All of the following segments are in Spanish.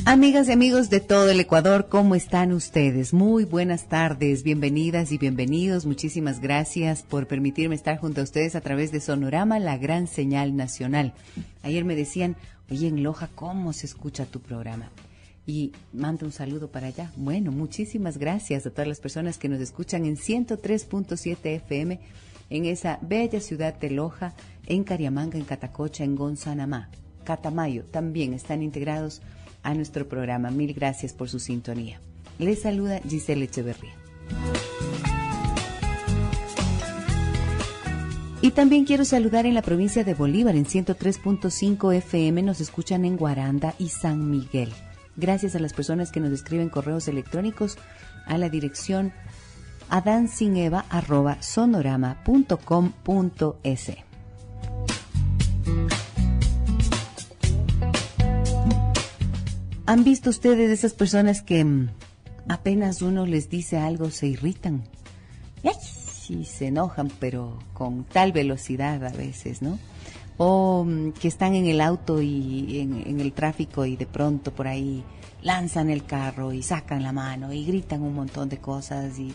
Amigas y amigos de todo el Ecuador, ¿cómo están ustedes? Muy buenas tardes, bienvenidas y bienvenidos. Muchísimas gracias por permitirme estar junto a ustedes a través de Sonorama, la gran señal nacional. Ayer me decían, oye, en Loja, ¿cómo se escucha tu programa? Y manda un saludo para allá. Bueno, muchísimas gracias a todas las personas que nos escuchan en 103.7 FM en esa bella ciudad de Loja, en Cariamanga, en Catacocha, en Gonzanamá, Catamayo. También están integrados a nuestro programa. Mil gracias por su sintonía. Les saluda Giselle Echeverría. Y también quiero saludar en la provincia de Bolívar, en 103.5 FM, nos escuchan en Guaranda y San Miguel. Gracias a las personas que nos escriben correos electrónicos a la dirección adansineva@sonorama.com.es. ¿Han visto ustedes esas personas que apenas uno les dice algo se irritan? Y se enojan, pero con tal velocidad a veces, ¿no? O que están en el auto y en el tráfico y de pronto por ahí lanzan el carro y sacan la mano y gritan un montón de cosas y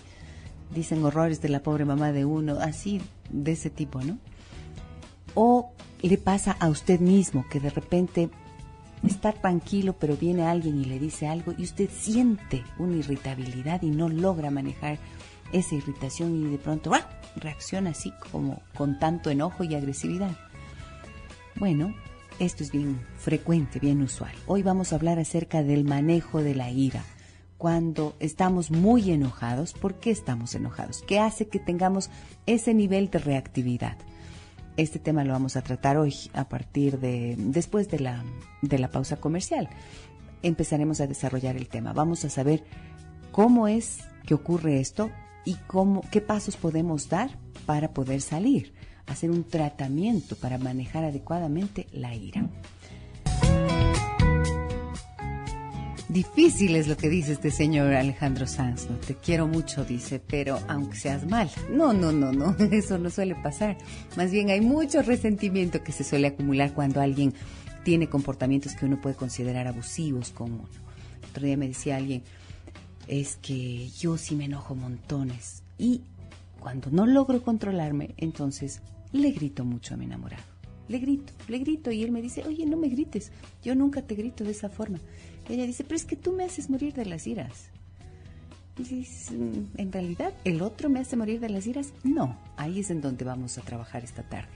dicen horrores de la pobre mamá de uno, así de ese tipo, ¿no? O le pasa a usted mismo que de repente está tranquilo, pero viene alguien y le dice algo y usted siente una irritabilidad y no logra manejar esa irritación y de pronto reacciona así como con tanto enojo y agresividad. Bueno, esto es bien frecuente, bien usual. Hoy vamos a hablar acerca del manejo de la ira. Cuando estamos muy enojados, ¿por qué estamos enojados? ¿Qué hace que tengamos ese nivel de reactividad? Este tema lo vamos a tratar hoy a partir de después de la pausa comercial. Empezaremos a desarrollar el tema. Vamos a saber cómo es que ocurre esto y qué pasos podemos dar para poder salir, hacer un tratamiento para manejar adecuadamente la ira. Difícil es lo que dice este señor Alejandro Sanz, ¿no? Te quiero mucho, dice, pero aunque seas mal. No, eso no suele pasar. Más bien hay mucho resentimiento que se suele acumular cuando alguien tiene comportamientos que uno puede considerar abusivos con uno. Otro día me decía alguien, es que yo sí me enojo montones y cuando no logro controlarme, entonces le grito mucho a mi enamorado. Le grito y él me dice, oye, no me grites, yo nunca te grito de esa forma. Ella dice, pero es que tú me haces morir de las iras. Y dice, ¿en realidad el otro me hace morir de las iras? No, ahí es en donde vamos a trabajar esta tarde.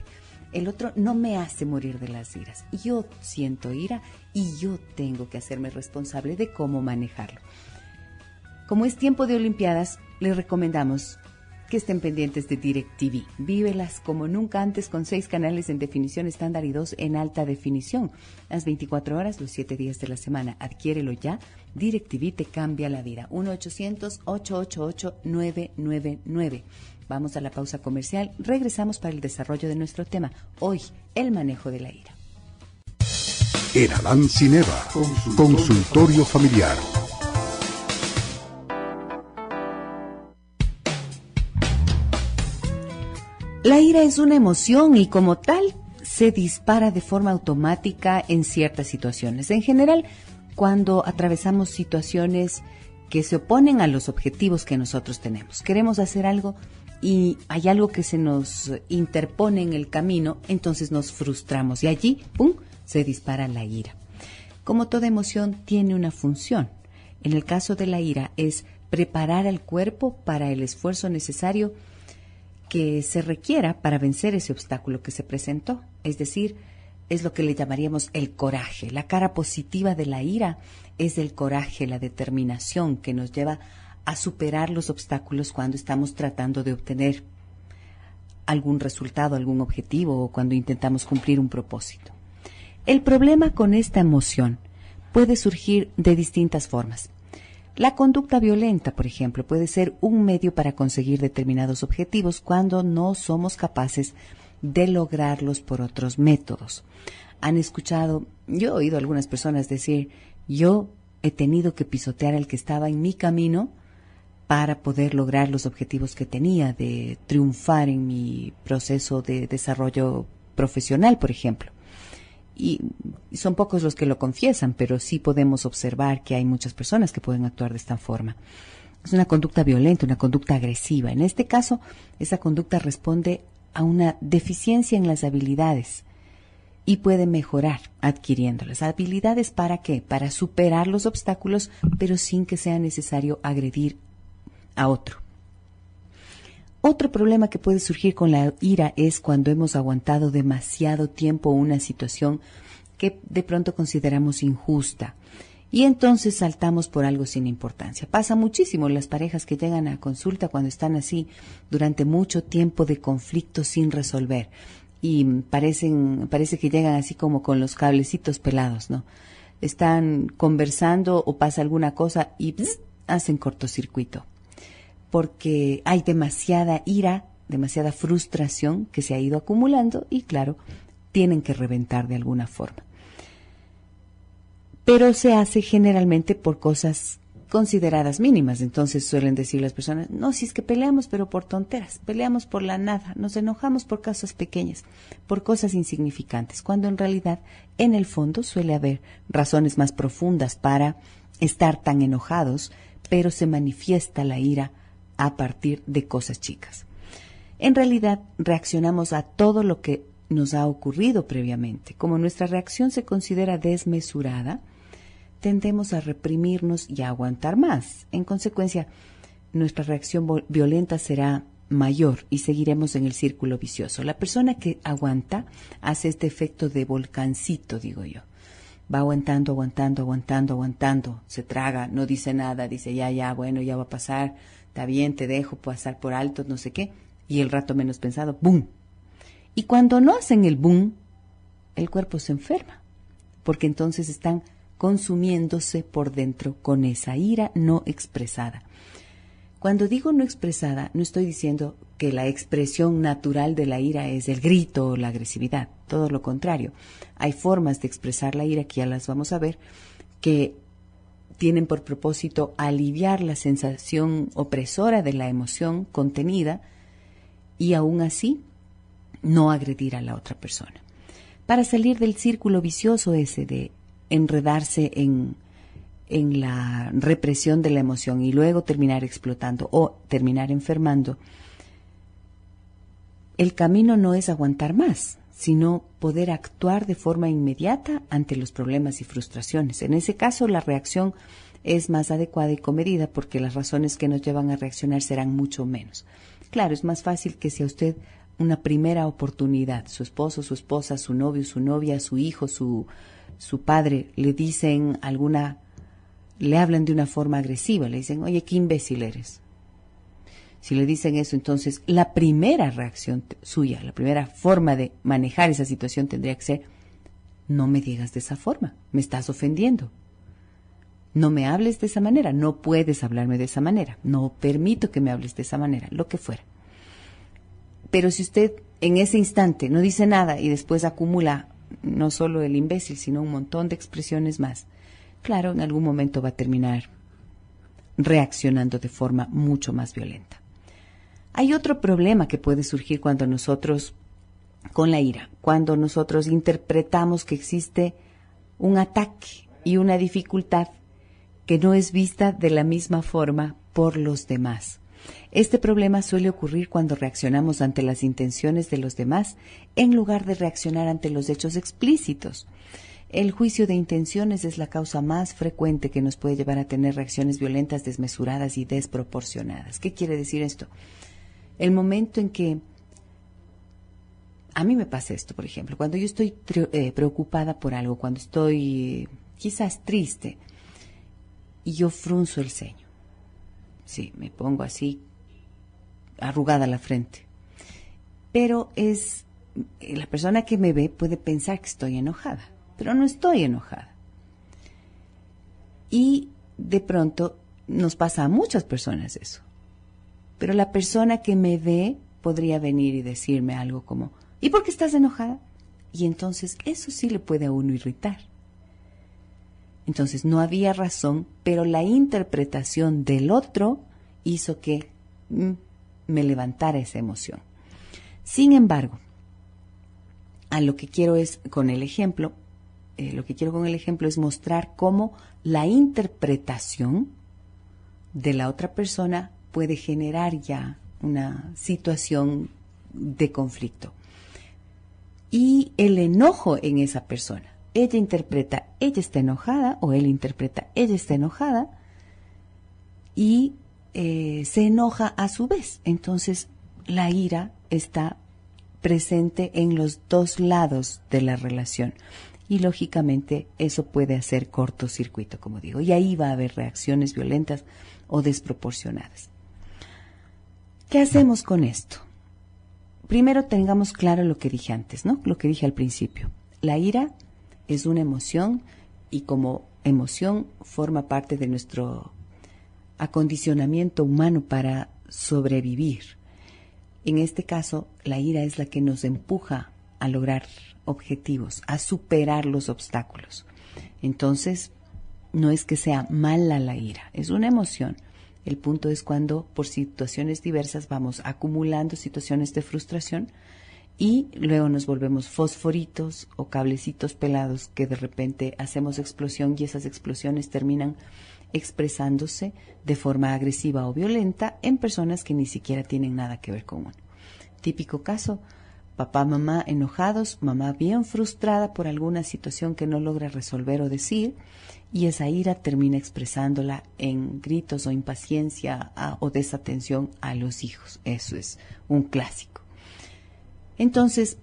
El otro no me hace morir de las iras. Yo siento ira y yo tengo que hacerme responsable de cómo manejarlo. Como es tiempo de Olimpiadas, les recomendamos que estén pendientes de DirecTV. Vívelas como nunca antes con 6 canales en definición estándar y 2 en alta definición. Las 24 horas, los 7 días de la semana. Adquiérelo ya. DirecTV te cambia la vida. 1-800-888-999. Vamos a la pausa comercial. Regresamos para el desarrollo de nuestro tema. Hoy, el manejo de la ira. En Adansineva, consultorio familiar. La ira es una emoción y como tal se dispara de forma automática en ciertas situaciones. En general, cuando atravesamos situaciones que se oponen a los objetivos que nosotros tenemos. Queremos hacer algo y hay algo que se nos interpone en el camino, entonces nos frustramos y allí, ¡pum!, se dispara la ira. Como toda emoción tiene una función. En el caso de la ira es preparar al cuerpo para el esfuerzo necesario que se requiera para vencer ese obstáculo que se presentó. Es decir, es lo que le llamaríamos el coraje. La cara positiva de la ira es el coraje, la determinación que nos lleva a superar los obstáculos cuando estamos tratando de obtener algún resultado, algún objetivo o cuando intentamos cumplir un propósito. El problema con esta emoción puede surgir de distintas formas. La conducta violenta, por ejemplo, puede ser un medio para conseguir determinados objetivos cuando no somos capaces de lograrlos por otros métodos. Han escuchado, yo he oído a algunas personas decir, yo he tenido que pisotear al que estaba en mi camino para poder lograr los objetivos que tenía, de triunfar en mi proceso de desarrollo profesional, por ejemplo. y son pocos los que lo confiesan, pero sí podemos observar que hay muchas personas que pueden actuar de esta forma. Es una conducta violenta, una conducta agresiva. En este caso, esa conducta responde a una deficiencia en las habilidades y puede mejorar adquiriéndolas. ¿Habilidades para qué? Para superar los obstáculos, pero sin que sea necesario agredir a otro. Otro problema que puede surgir con la ira es cuando hemos aguantado demasiado tiempo una situación que de pronto consideramos injusta y entonces saltamos por algo sin importancia. Pasa muchísimo en las parejas que llegan a consulta cuando están así durante mucho tiempo de conflicto sin resolver y parece que llegan así como con los cablecitos pelados, ¿no? Están conversando o pasa alguna cosa y hacen cortocircuito. Porque hay demasiada ira, demasiada frustración que se ha ido acumulando y claro, tienen que reventar de alguna forma. Pero se hace generalmente por cosas consideradas mínimas. Entonces suelen decir las personas, no, si es que peleamos pero por tonteras, peleamos por la nada, nos enojamos por cosas pequeñas, por cosas insignificantes, cuando en realidad en el fondo suele haber razones más profundas para estar tan enojados, pero se manifiesta la ira a partir de cosas chicas. En realidad, reaccionamos a todo lo que nos ha ocurrido previamente. Como nuestra reacción se considera desmesurada, tendemos a reprimirnos y a aguantar más. En consecuencia, nuestra reacción violenta será mayor y seguiremos en el círculo vicioso. La persona que aguanta hace este efecto de volcancito, digo yo. Va aguantando, aguantando, aguantando, aguantando. Se traga, no dice nada, dice ya, bueno, ya va a pasar. Está bien, te dejo pasar por alto, no sé qué, y el rato menos pensado, ¡boom! Y cuando no hacen el boom, el cuerpo se enferma, porque entonces están consumiéndose por dentro con esa ira no expresada. Cuando digo no expresada, no estoy diciendo que la expresión natural de la ira es el grito o la agresividad, todo lo contrario. Hay formas de expresar la ira, que ya las vamos a ver, que tienen por propósito aliviar la sensación opresora de la emoción contenida y aún así no agredir a la otra persona. Para salir del círculo vicioso ese de enredarse en la represión de la emoción y luego terminar explotando o terminar enfermando, el camino no es aguantar más, sino poder actuar de forma inmediata ante los problemas y frustraciones. En ese caso, la reacción es más adecuada y comedida porque las razones que nos llevan a reaccionar serán mucho menos. Claro, es más fácil que si a usted una primera oportunidad, su esposo, su esposa, su novio, su novia, su hijo, su padre, le dicen le hablan de una forma agresiva, le dicen, oye, qué imbécil eres. Si le dicen eso, entonces la primera reacción suya, la primera forma de manejar esa situación tendría que ser, no me digas de esa forma, me estás ofendiendo. No me hables de esa manera, no puedes hablarme de esa manera, no permito que me hables de esa manera, lo que fuera. Pero si usted en ese instante no dice nada y después acumula no solo el imbécil, sino un montón de expresiones más, claro, en algún momento va a terminar reaccionando de forma mucho más violenta. Hay otro problema que puede surgir cuando nosotros, con la ira, cuando nosotros interpretamos que existe un ataque y una dificultad que no es vista de la misma forma por los demás. Este problema suele ocurrir cuando reaccionamos ante las intenciones de los demás en lugar de reaccionar ante los hechos explícitos. El juicio de intenciones es la causa más frecuente que nos puede llevar a tener reacciones violentas, desmesuradas y desproporcionadas. ¿Qué quiere decir esto? El momento en que a mí me pasa esto, por ejemplo, cuando yo estoy preocupada por algo, cuando estoy quizás triste y yo frunzo el ceño. Sí, me pongo así arrugada la frente. Pero la persona que me ve puede pensar que estoy enojada, pero no estoy enojada. Y de pronto nos pasa a muchas personas eso. Pero la persona que me ve podría venir y decirme algo como, ¿y por qué estás enojada? Y entonces eso sí le puede a uno irritar. Entonces no había razón, pero la interpretación del otro hizo que me levantara esa emoción. Sin embargo, a lo que quiero es, con el ejemplo, lo que quiero con el ejemplo es mostrar cómo la interpretación de la otra persona puede generar ya una situación de conflicto. Y el enojo en esa persona. Ella interpreta, ella está enojada, o él interpreta, ella está enojada, y se enoja a su vez. Entonces, la ira está presente en los dos lados de la relación. Y lógicamente eso puede hacer cortocircuito, como digo, y ahí va a haber reacciones violentas o desproporcionadas. ¿Qué hacemos con esto? Primero tengamos claro lo que dije antes, ¿no? Lo que dije al principio. La ira es una emoción y como emoción forma parte de nuestro acondicionamiento humano para sobrevivir. En este caso, la ira es la que nos empuja a lograr objetivos, a superar los obstáculos. Entonces, no es que sea mala la ira, es una emoción. El punto es cuando por situaciones diversas vamos acumulando situaciones de frustración y luego nos volvemos fosforitos o cablecitos pelados que de repente hacemos explosión y esas explosiones terminan expresándose de forma agresiva o violenta en personas que ni siquiera tienen nada que ver con uno. Típico caso, papá, mamá enojados, mamá bien frustrada por alguna situación que no logra resolver o decir, y esa ira termina expresándola en gritos o impaciencia o desatención a los hijos. Eso es un clásico. Entonces,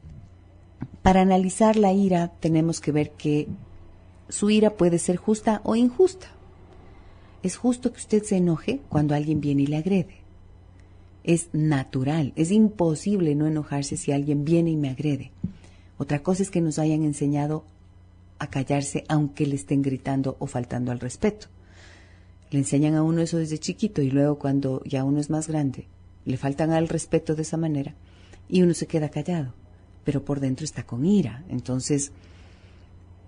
para analizar la ira tenemos que ver que su ira puede ser justa o injusta. Es justo que usted se enoje cuando alguien viene y le agrede. Es natural, es imposible no enojarse si alguien viene y me agrede. Otra cosa es que nos hayan enseñado a callarse aunque le estén gritando o faltando al respeto. Le enseñan a uno eso desde chiquito y luego cuando ya uno es más grande, le faltan al respeto de esa manera y uno se queda callado, pero por dentro está con ira. Entonces,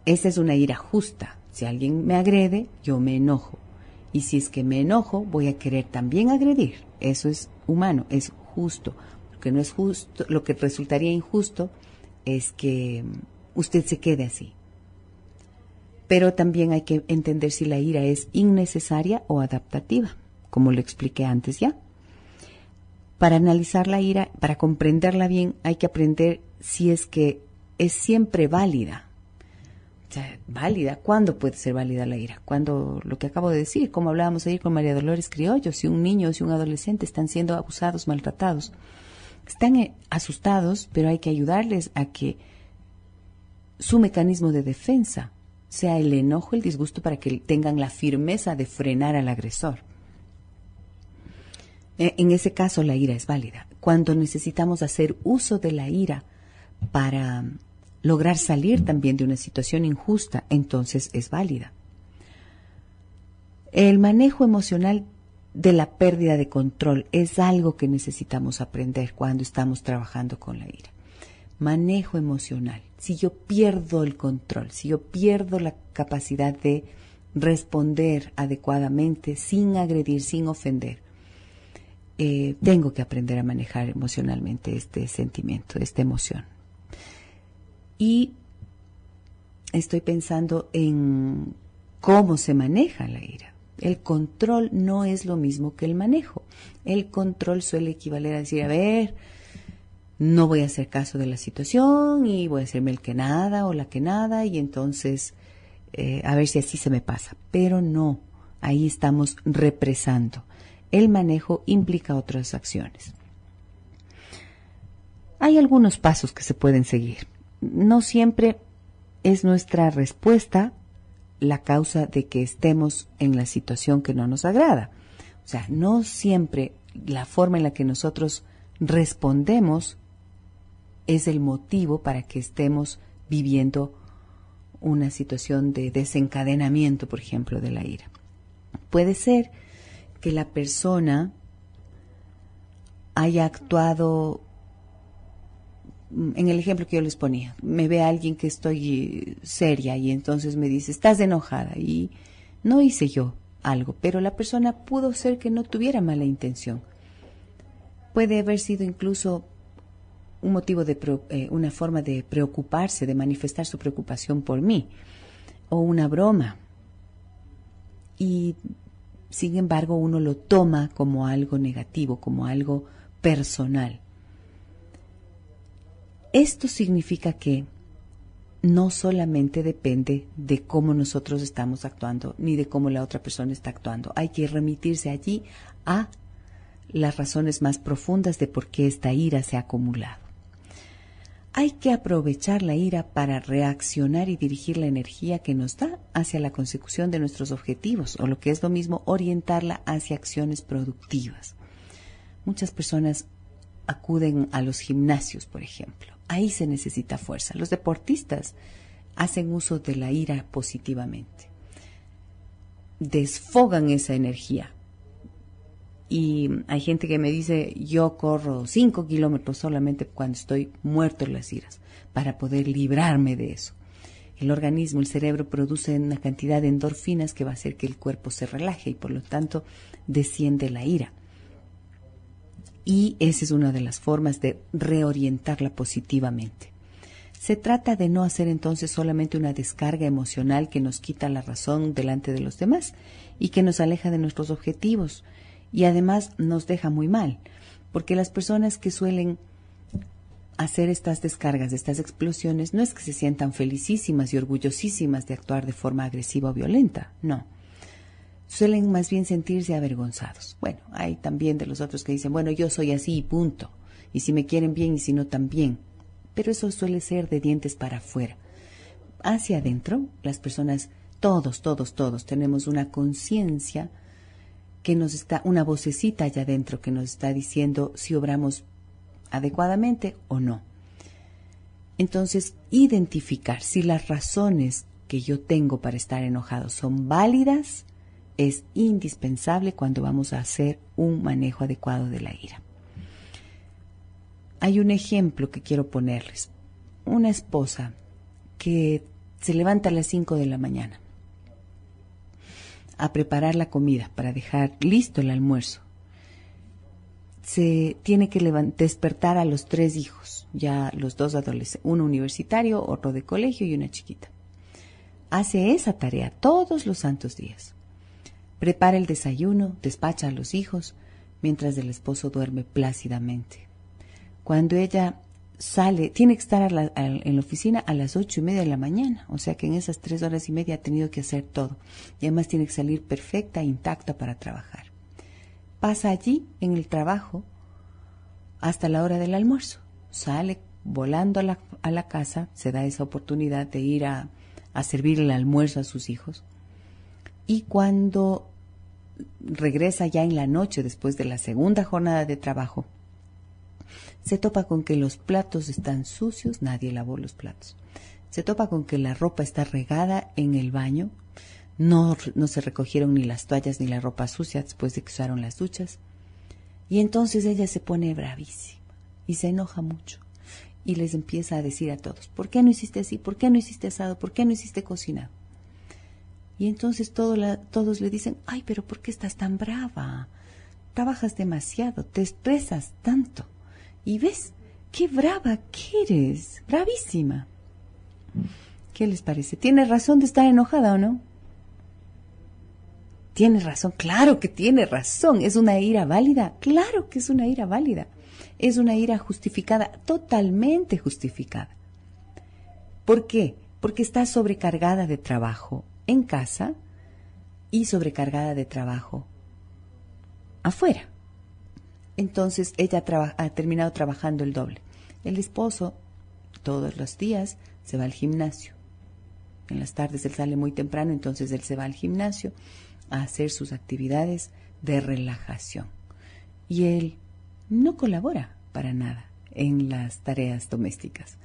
esa es una ira justa. Si alguien me agrede, yo me enojo. Y si es que me enojo, voy a querer también agredir. Eso es humano, es justo. Lo que no es justo, lo que resultaría injusto es que usted se quede así. Pero también hay que entender si la ira es innecesaria o adaptativa, como lo expliqué antes ya. Para analizar la ira, para comprenderla bien, hay que aprender si es que es siempre válida. O sea, válida, ¿cuándo puede ser válida la ira? Cuando, lo que acabo de decir, como hablábamos ayer con María Dolores Criollo, si un niño o si un adolescente están siendo abusados, maltratados, están asustados, pero hay que ayudarles a que su mecanismo de defensa sea el enojo, el disgusto, para que tengan la firmeza de frenar al agresor. En ese caso la ira es válida. Cuando necesitamos hacer uso de la ira para lograr salir también de una situación injusta, entonces es válida. El manejo emocional de la pérdida de control es algo que necesitamos aprender cuando estamos trabajando con la ira. Manejo emocional. Si yo pierdo el control, si yo pierdo la capacidad de responder adecuadamente, sin agredir, sin ofender, tengo que aprender a manejar emocionalmente este sentimiento, esta emoción. Y estoy pensando en cómo se maneja la ira. El control no es lo mismo que el manejo. El control suele equivaler a decir, a ver, no voy a hacer caso de la situación y voy a hacerme el que nada o la que nada y entonces a ver si así se me pasa. Pero no, ahí estamos represando. El manejo implica otras acciones. Hay algunos pasos que se pueden seguir. No siempre es nuestra respuesta la causa de que estemos en la situación que no nos agrada. O sea, no siempre la forma en la que nosotros respondemos es el motivo para que estemos viviendo una situación de desencadenamiento, por ejemplo, de la ira. Puede ser que la persona haya actuado, en el ejemplo que yo les ponía, me ve a alguien que estoy seria y entonces me dice, estás enojada, y no hice yo algo, pero la persona pudo ser que no tuviera mala intención. Puede haber sido incluso un motivo una forma de preocuparse, de manifestar su preocupación por mí, o una broma. Y sin embargo uno lo toma como algo negativo, como algo personal. Esto significa que no solamente depende de cómo nosotros estamos actuando, ni de cómo la otra persona está actuando. Hay que remitirse allí a las razones más profundas de por qué esta ira se ha acumulado. Hay que aprovechar la ira para reaccionar y dirigir la energía que nos da hacia la consecución de nuestros objetivos, o lo que es lo mismo, orientarla hacia acciones productivas. Muchas personas acuden a los gimnasios, por ejemplo. Ahí se necesita fuerza. Los deportistas hacen uso de la ira positivamente. Desfogan esa energía. Y hay gente que me dice, yo corro 5 kilómetros solamente cuando estoy muerto en las iras, para poder librarme de eso. El organismo, el cerebro produce una cantidad de endorfinas que va a hacer que el cuerpo se relaje y por lo tanto desciende la ira. Y esa es una de las formas de reorientarla positivamente. Se trata de no hacer entonces solamente una descarga emocional que nos quita la razón delante de los demás y que nos aleja de nuestros objetivos y además nos deja muy mal, porque las personas que suelen hacer estas descargas, estas explosiones, no es que se sientan felicísimas y orgullosísimas de actuar de forma agresiva o violenta, no. Suelen más bien sentirse avergonzados. Bueno, hay también de los otros que dicen, bueno, yo soy así y punto, y si me quieren bien y si no también, pero eso suele ser de dientes para afuera. Hacia adentro, las personas, todos tenemos una conciencia que nos está, una vocecita allá adentro que nos está diciendo si obramos adecuadamente o no. Entonces, identificar si las razones que yo tengo para estar enojado son válidas es indispensable cuando vamos a hacer un manejo adecuado de la ira. Hay un ejemplo que quiero ponerles. Una esposa que se levanta a las 5 de la mañana a preparar la comida para dejar listo el almuerzo. Se tiene que despertar a los 3 hijos, ya los 2 adolescentes, uno universitario, otro de colegio y una chiquita. Hace esa tarea todos los santos días. Prepara el desayuno, despacha a los hijos, mientras el esposo duerme plácidamente. Cuando ella sale, tiene que estar en la oficina a las 8:30 de la mañana, o sea que en esas 3 horas y media ha tenido que hacer todo. Y además tiene que salir perfecta, intacta para trabajar. Pasa allí en el trabajo hasta la hora del almuerzo. Sale volando a la casa, se da esa oportunidad de ir a servir el almuerzo a sus hijos. Y cuando regresa ya en la noche, después de la segunda jornada de trabajo, se topa con que los platos están sucios, nadie lavó los platos. Se topa con que la ropa está regada en el baño, no se recogieron ni las toallas ni la ropa sucia después de que usaron las duchas. Y entonces ella se pone bravísima y se enoja mucho y les empieza a decir a todos, ¿por qué no hiciste así? ¿Por qué no hiciste asado? ¿Por qué no hiciste cocinado? Y entonces todos le dicen, ay, pero ¿por qué estás tan brava? Trabajas demasiado, te estresas tanto. Y ves, qué brava que eres, bravísima. ¿Qué les parece? ¿Tiene razón de estar enojada o no? ¿Tiene razón? Claro que tiene razón. ¿Es una ira válida? Claro que es una ira válida. Es una ira justificada, totalmente justificada. ¿Por qué? Porque está sobrecargada de trabajo en casa y sobrecargada de trabajo afuera. Entonces ella ha terminado trabajando el doble. El esposo todos los días se va al gimnasio. En las tardes él sale muy temprano, entonces él se va al gimnasio a hacer sus actividades de relajación. Y él no colabora para nada en las tareas domésticas.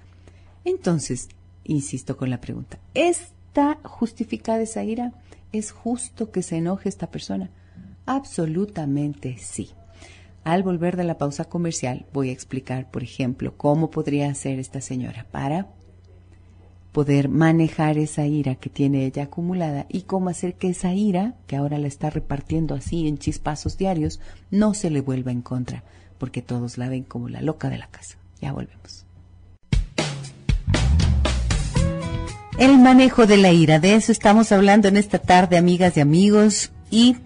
Entonces, insisto con la pregunta, ¿está justificada esa ira? ¿Es justo que se enoje esta persona? Absolutamente sí. Al volver de la pausa comercial voy a explicar, por ejemplo, cómo podría hacer esta señora para poder manejar esa ira que tiene ella acumulada y cómo hacer que esa ira, que ahora la está repartiendo así en chispazos diarios, no se le vuelva en contra, porque todos la ven como la loca de la casa. Ya volvemos. El manejo de la ira, de eso estamos hablando en esta tarde, amigas y amigos. Y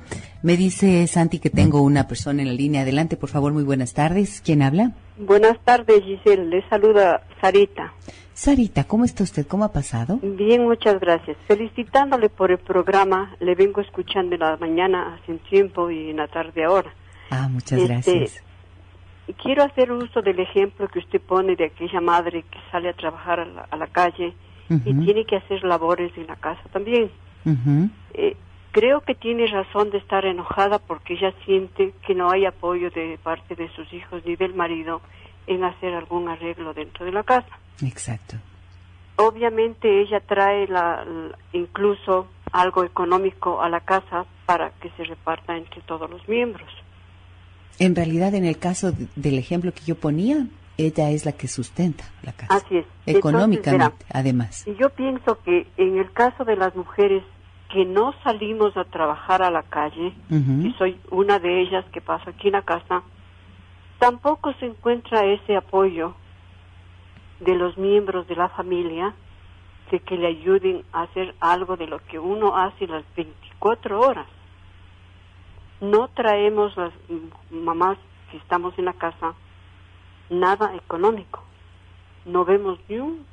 me dice Santi que tengo una persona en la línea. Adelante, por favor, muy buenas tardes. ¿Quién habla? Buenas tardes, Giselle. Le saluda Sarita. Sarita, ¿cómo está usted? ¿Cómo ha pasado? Bien, muchas gracias. Felicitándole por el programa. Le vengo escuchando en la mañana hace un tiempo y en la tarde ahora. Ah, muchas gracias. Quiero hacer uso del ejemplo que usted pone de aquella madre que sale a trabajar a la calle y tiene que hacer labores en la casa también. Creo que tiene razón de estar enojada porque ella siente que no hay apoyo de parte de sus hijos ni del marido en hacer algún arreglo dentro de la casa. Exacto. Obviamente ella trae incluso algo económico a la casa para que se reparta entre todos los miembros. En realidad, en el caso del ejemplo que yo ponía, ella es la que sustenta la casa. Así es. Económicamente, entonces, verá, además. Y yo pienso que en el caso de las mujeres que no salimos a trabajar a la calle, y soy una de ellas que paso aquí en la casa, tampoco se encuentra ese apoyo de los miembros de la familia de que le ayuden a hacer algo de lo que uno hace las 24 horas. No traemos las mamás que estamos en la casa nada económico. No vemos ni un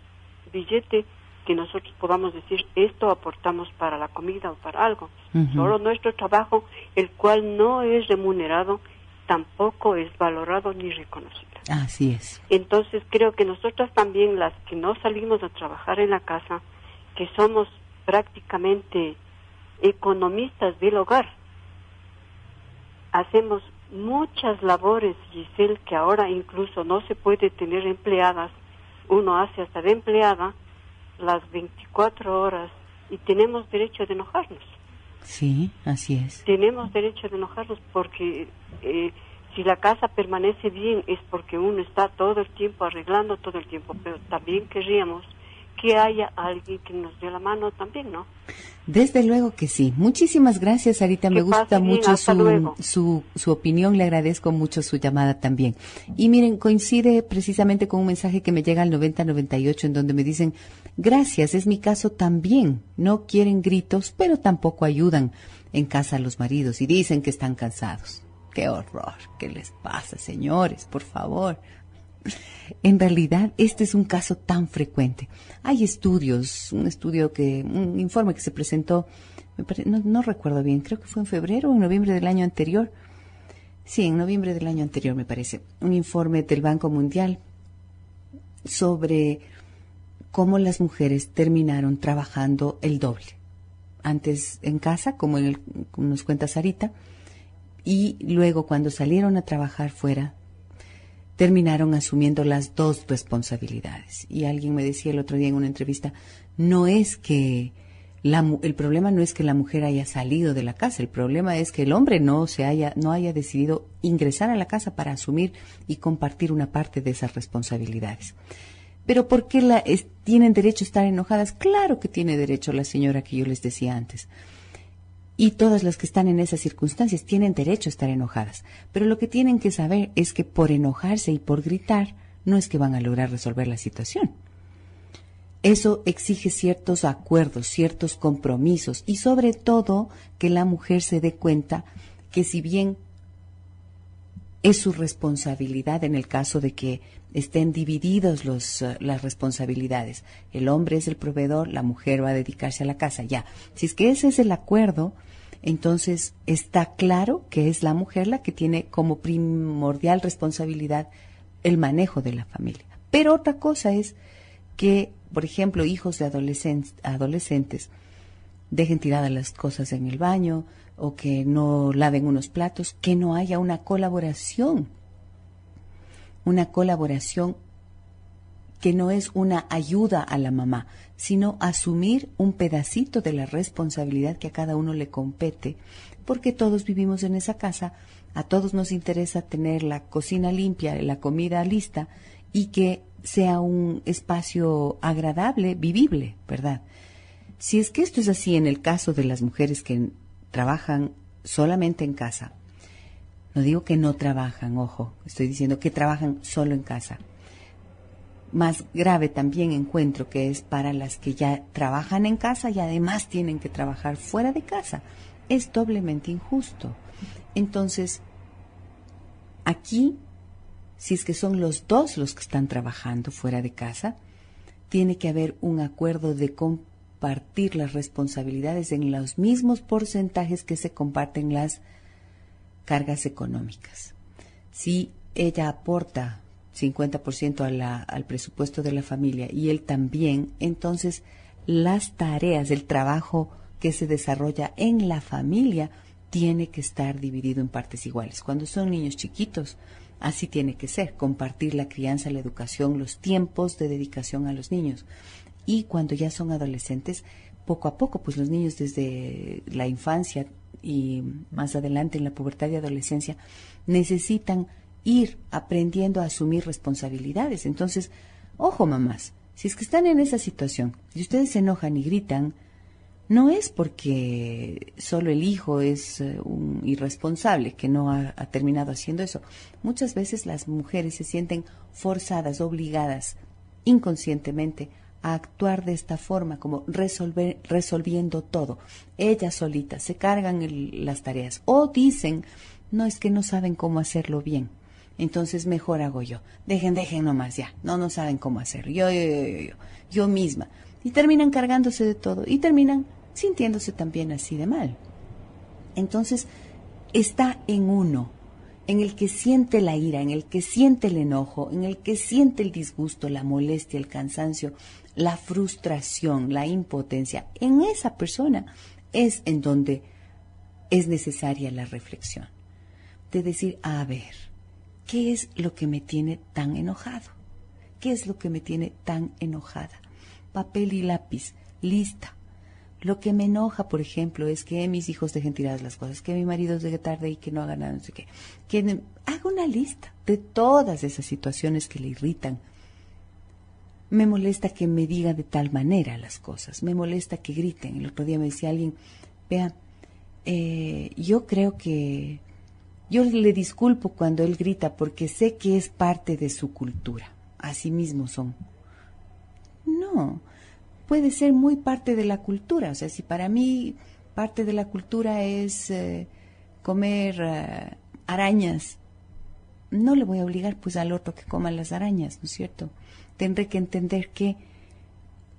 billete que nosotros podamos decir esto aportamos para la comida o para algo. Solo nuestro trabajo, el cual no es remunerado, tampoco es valorado ni reconocido. Así es. Entonces creo que nosotras también, las que no salimos a trabajar en la casa, que somos prácticamente economistas del hogar, hacemos muchas labores, Giselle, que ahora incluso no se puede tener empleadas. Uno hace hasta de empleada las 24 horas y tenemos derecho de enojarnos. Sí, así es. Tenemos derecho de enojarnos porque si la casa permanece bien es porque uno está todo el tiempo arreglando todo el tiempo, pero también querríamos que haya alguien que nos dé la mano también, ¿no? Desde luego que sí. Muchísimas gracias, Sarita. Me gusta mucho su opinión. Le agradezco mucho su llamada también. Y miren, coincide precisamente con un mensaje que me llega al 9098 en donde me dicen, gracias, es mi caso también. No quieren gritos, pero tampoco ayudan en casa a los maridos y dicen que están cansados. ¡Qué horror! ¿Qué les pasa, señores? Por favor. En realidad, este es un caso tan frecuente. Hay estudios, un informe que se presentó, no recuerdo bien, creo que fue en febrero o en noviembre del año anterior. Sí, en noviembre del año anterior me parece. Un informe del Banco Mundial sobre cómo las mujeres terminaron trabajando el doble. Antes en casa, como nos cuenta Sarita, y luego cuando salieron a trabajar fuera, terminaron asumiendo las dos responsabilidades. Y alguien me decía el otro día en una entrevista, no es que el problema no es que la mujer haya salido de la casa, el problema es que el hombre no haya decidido ingresar a la casa para asumir y compartir una parte de esas responsabilidades. Pero ¿por qué tienen derecho a estar enojadas? Claro que tiene derecho la señora que yo les decía antes. Y todas las que están en esas circunstancias tienen derecho a estar enojadas. Pero lo que tienen que saber es que por enojarse y por gritar, no es que van a lograr resolver la situación. Eso exige ciertos acuerdos, ciertos compromisos y sobre todo que la mujer se dé cuenta que si bien es su responsabilidad en el caso de que estén divididos las responsabilidades, el hombre es el proveedor, la mujer va a dedicarse a la casa, ya. Si es que ese es el acuerdo, entonces está claro que es la mujer la que tiene como primordial responsabilidad el manejo de la familia. Pero otra cosa es que, por ejemplo, hijos de adolescentes dejen tiradas las cosas en el baño o que no laven unos platos, que no haya una colaboración que no es una ayuda a la mamá, sino asumir un pedacito de la responsabilidad que a cada uno le compete, porque todos vivimos en esa casa, a todos nos interesa tener la cocina limpia, la comida lista y que sea un espacio agradable, vivible, ¿verdad? Si es que esto es así en el caso de las mujeres que trabajan solamente en casa, no digo que no trabajan, ojo, estoy diciendo que trabajan solo en casa. más grave también encuentro que es para las que ya trabajan en casa y además tienen que trabajar fuera de casa. Es doblemente injusto. Entonces, aquí, si es que son los dos los que están trabajando fuera de casa, tiene que haber un acuerdo de compartir las responsabilidades en los mismos porcentajes que se comparten las cargas económicas. Si ella aporta 50% al presupuesto de la familia y él también, entonces las tareas, el trabajo que se desarrolla en la familia tiene que estar dividido en partes iguales. Cuando son niños chiquitos, así tiene que ser, compartir la crianza, la educación, los tiempos de dedicación a los niños. Y cuando ya son adolescentes, poco a poco, pues los niños desde la infancia y más adelante en la pubertad y adolescencia necesitan ir aprendiendo a asumir responsabilidades. Entonces, ojo mamás, si es que están en esa situación y ustedes se enojan y gritan, no es porque solo el hijo es un irresponsable que no ha terminado haciendo eso. Muchas veces las mujeres se sienten forzadas, obligadas, inconscientemente, a actuar de esta forma, como resolviendo todo. Ellas solitas se cargan las tareas o dicen, no, es que no saben cómo hacerlo bien. Entonces mejor hago yo. Dejen nomás ya. No saben cómo hacerlo. Yo misma. Y terminan cargándose de todo y terminan sintiéndose también así de mal. Entonces, está en uno, en el que siente la ira, en el que siente el enojo, en el que siente el disgusto, la molestia, el cansancio, la frustración, la impotencia. En esa persona es en donde es necesaria la reflexión. De decir, a ver, ¿qué es lo que me tiene tan enojado? ¿Qué es lo que me tiene tan enojada? Papel y lápiz, lista. Lo que me enoja, por ejemplo, es que mis hijos dejen tiradas las cosas, que mi marido llegue tarde y que no haga nada, no sé qué. Que haga una lista de todas esas situaciones que le irritan. Me molesta que me diga de tal manera las cosas, me molesta que griten. El otro día me decía alguien, vea, yo creo que yo le disculpo cuando él grita porque sé que es parte de su cultura. Así mismo son. No, puede ser muy parte de la cultura. O sea, si para mí parte de la cultura es comer arañas, no le voy a obligar pues al otro que coma las arañas, ¿no es cierto? Tendré que entender que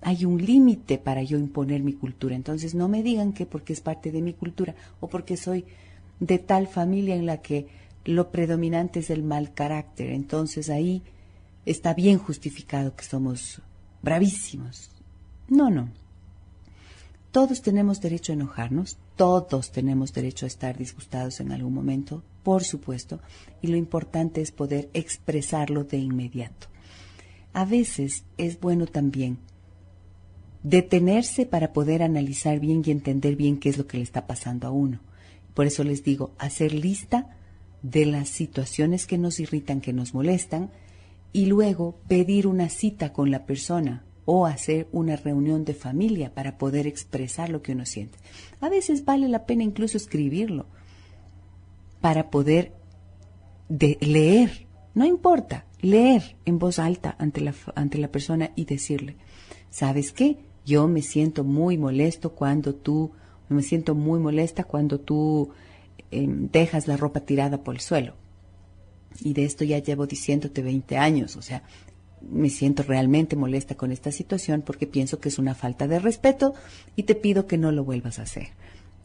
hay un límite para yo imponer mi cultura. Entonces no me digan que porque es parte de mi cultura o porque soy de tal familia en la que lo predominante es el mal carácter. Entonces ahí está bien justificado que somos bravísimos. No. Todos tenemos derecho a enojarnos, todos tenemos derecho a estar disgustados en algún momento, por supuesto, y lo importante es poder expresarlo de inmediato. A veces es bueno también detenerse para poder analizar bien y entender bien qué es lo que le está pasando a uno. Por eso les digo, hacer lista de las situaciones que nos irritan, que nos molestan, y luego pedir una cita con la persona o hacer una reunión de familia para poder expresar lo que uno siente. A veces vale la pena incluso escribirlo para poder leer, no importa, leer en voz alta ante la persona y decirle, ¿sabes qué? Yo me siento muy molesta cuando tú dejas la ropa tirada por el suelo. Y de esto ya llevo diciéndote 20 años, o sea, me siento realmente molesta con esta situación porque pienso que es una falta de respeto y te pido que no lo vuelvas a hacer.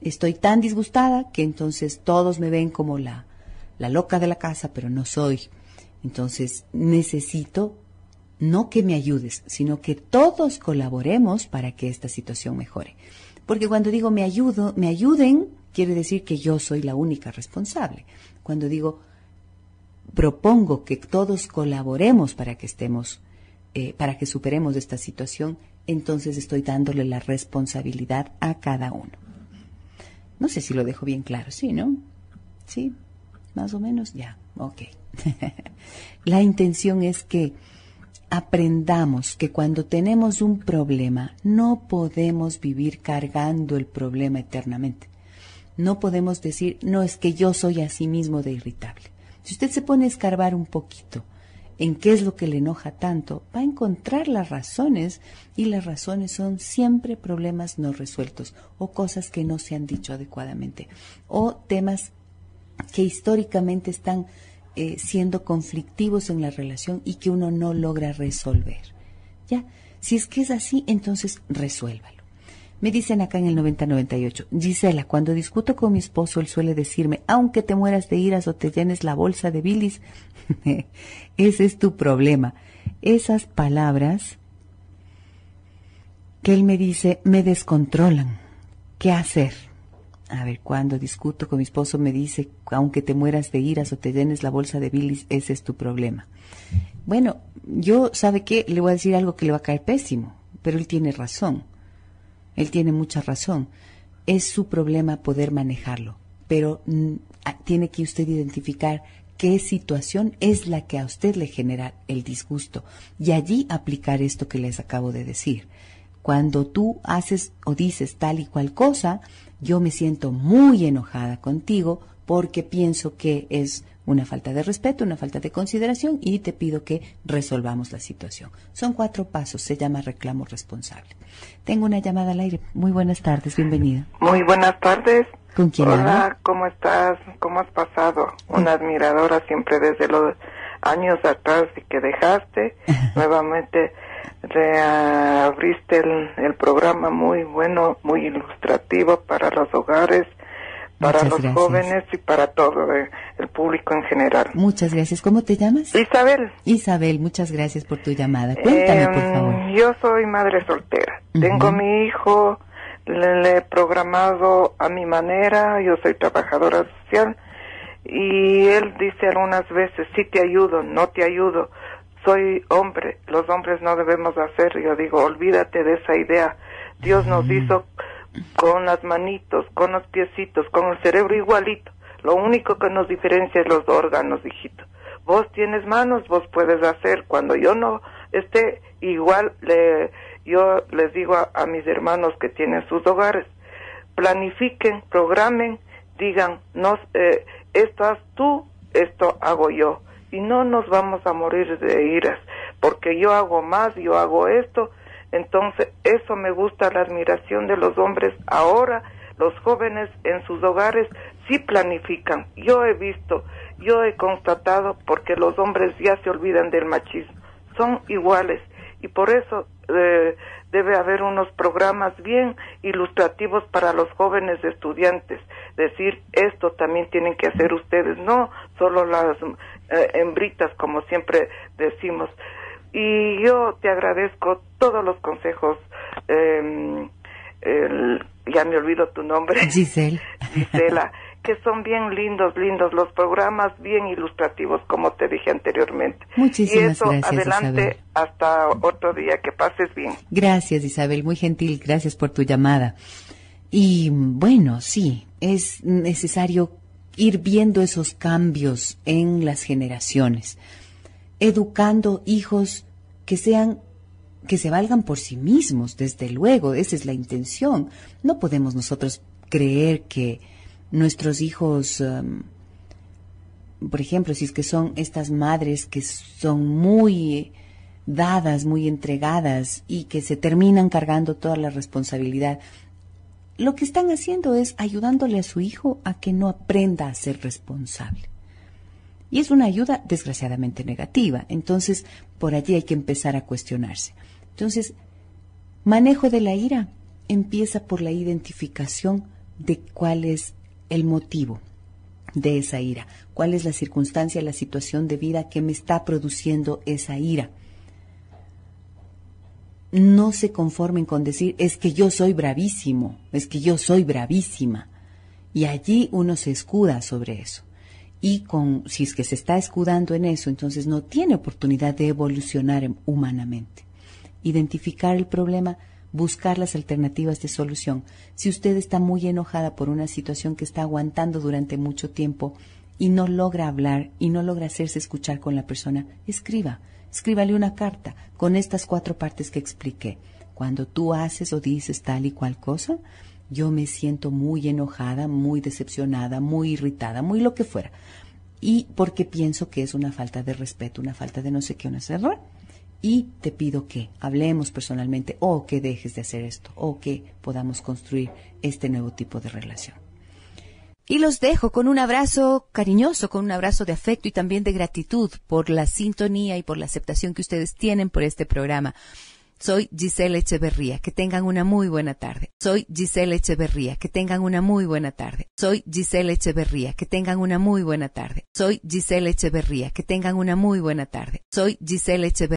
Estoy tan disgustada que entonces todos me ven como la loca de la casa, pero no soy. Entonces necesito no que me ayudes, sino que todos colaboremos para que esta situación mejore. Porque cuando digo me ayuden, quiere decir que yo soy la única responsable. Cuando digo propongo que todos colaboremos para que para que superemos esta situación, entonces estoy dándole la responsabilidad a cada uno. No sé si lo dejo bien claro, ¿sí, no? ¿Sí? Más o menos, ya, ok. La intención es que aprendamos que cuando tenemos un problema no podemos vivir cargando el problema eternamente. No podemos decir, no, es que yo soy así mismo de irritable. Si usted se pone a escarbar un poquito en qué es lo que le enoja tanto, va a encontrar las razones, y las razones son siempre problemas no resueltos o cosas que no se han dicho adecuadamente o temas que históricamente están siendo conflictivos en la relación y que uno no logra resolver. ¿Ya? Si es que es así, entonces resuélvalo. Me dicen acá en el 9098, Gisela, cuando discuto con mi esposo, él suele decirme, aunque te mueras de iras o te llenes la bolsa de bilis, ese es tu problema. Esas palabras que él me dice me descontrolan. ¿Qué hacer? A ver, cuando discuto con mi esposo me dice, aunque te mueras de iras o te llenes la bolsa de bilis, ese es tu problema. Bueno, yo, ¿sabe qué? Le voy a decir algo que le va a caer pésimo, pero él tiene razón. Él tiene mucha razón. Es su problema poder manejarlo, pero tiene que usted identificar qué situación es la que a usted le genera el disgusto y allí aplicar esto que les acabo de decir. Cuando tú haces o dices tal y cual cosa, yo me siento muy enojada contigo porque pienso que es una falta de respeto, una falta de consideración y te pido que resolvamos la situación. Son 4 pasos, se llama reclamo responsable. Tengo una llamada al aire. Muy buenas tardes, bienvenida. Muy buenas tardes. ¿Con quién habla? Hola, ¿cómo estás? ¿Cómo has pasado? Una admiradora siempre desde los años atrás y que dejaste. Nuevamente reabriste el programa muy bueno, muy ilustrativo para los hogares, para Muchas los gracias. jóvenes y para todo el público en general. Muchas gracias. ¿Cómo te llamas? Isabel. Isabel, muchas gracias por tu llamada. Cuéntame, por favor. Yo soy madre soltera. Tengo mi hijo, le he programado a mi manera, yo soy trabajadora social, y él dice algunas veces, sí te ayudo, no te ayudo, soy hombre, los hombres no debemos hacer. Yo digo, olvídate de esa idea. Dios nos hizo con las manitos, con los piecitos, con el cerebro igualito. Lo único que nos diferencia es los órganos, hijito. Vos tienes manos, vos puedes hacer. Cuando yo no esté, igual yo les digo a mis hermanos que tienen sus hogares, planifiquen, programen, digan, esto haz tú, esto hago yo. Y no nos vamos a morir de iras, porque yo hago más, yo hago esto. Entonces, eso me gusta, la admiración de los hombres. Ahora, los jóvenes en sus hogares sí planifican. Yo he visto, yo he constatado, porque los hombres ya se olvidan del machismo. Son iguales, y por eso debe haber unos programas bien ilustrativos para los jóvenes estudiantes. Decir, esto también tienen que hacer ustedes, no solo las hembritas, como siempre decimos. Y yo te agradezco todos los consejos. Ya me olvido tu nombre. Gisela, que son bien lindos los programas, bien ilustrativos, como te dije anteriormente. Muchísimas y eso, gracias, adelante, Isabel. hasta otro día, que pases bien. Gracias, Isabel, muy gentil, gracias por tu llamada. Y bueno, sí, es necesario ir viendo esos cambios en las generaciones, educando hijos que se valgan por sí mismos, desde luego, esa es la intención. No podemos nosotros creer que nuestros hijos, por ejemplo, si es que son estas madres que son muy dadas, muy entregadas y que se terminan cargando toda la responsabilidad, lo que están haciendo es ayudándole a su hijo a que no aprenda a ser responsable. Y es una ayuda desgraciadamente negativa. Entonces, por allí hay que empezar a cuestionarse. Entonces, manejo de la ira empieza por la identificación de cuál es el motivo de esa ira, cuál es la circunstancia, la situación de vida que me está produciendo esa ira. No se conformen con decir, es que yo soy bravísimo, es que yo soy bravísima. Y allí uno se escuda sobre eso. Y si es que se está escudando en eso, entonces no tiene oportunidad de evolucionar humanamente. Identificar el problema, buscar las alternativas de solución. Si usted está muy enojada por una situación que está aguantando durante mucho tiempo y no logra hablar y no logra hacerse escuchar con la persona, escríbale una carta con estas 4 partes que expliqué. Cuando tú haces o dices tal y cual cosa, yo me siento muy enojada, muy decepcionada, muy irritada, muy lo que fuera. y porque pienso que es una falta de respeto, una falta de no sé qué, un error. Y te pido que hablemos personalmente o que dejes de hacer esto o que podamos construir este nuevo tipo de relación. Y los dejo con un abrazo cariñoso, con un abrazo de afecto y también de gratitud por la sintonía y por la aceptación que ustedes tienen por este programa. Soy Gisela Echeverría, que tengan una muy buena tarde. Soy Gisela Echeverría, que tengan una muy buena tarde. Soy Gisela Echeverría, que tengan una muy buena tarde. Soy Gisela Echeverría, que tengan una muy buena tarde. Soy Gisela Echeverría.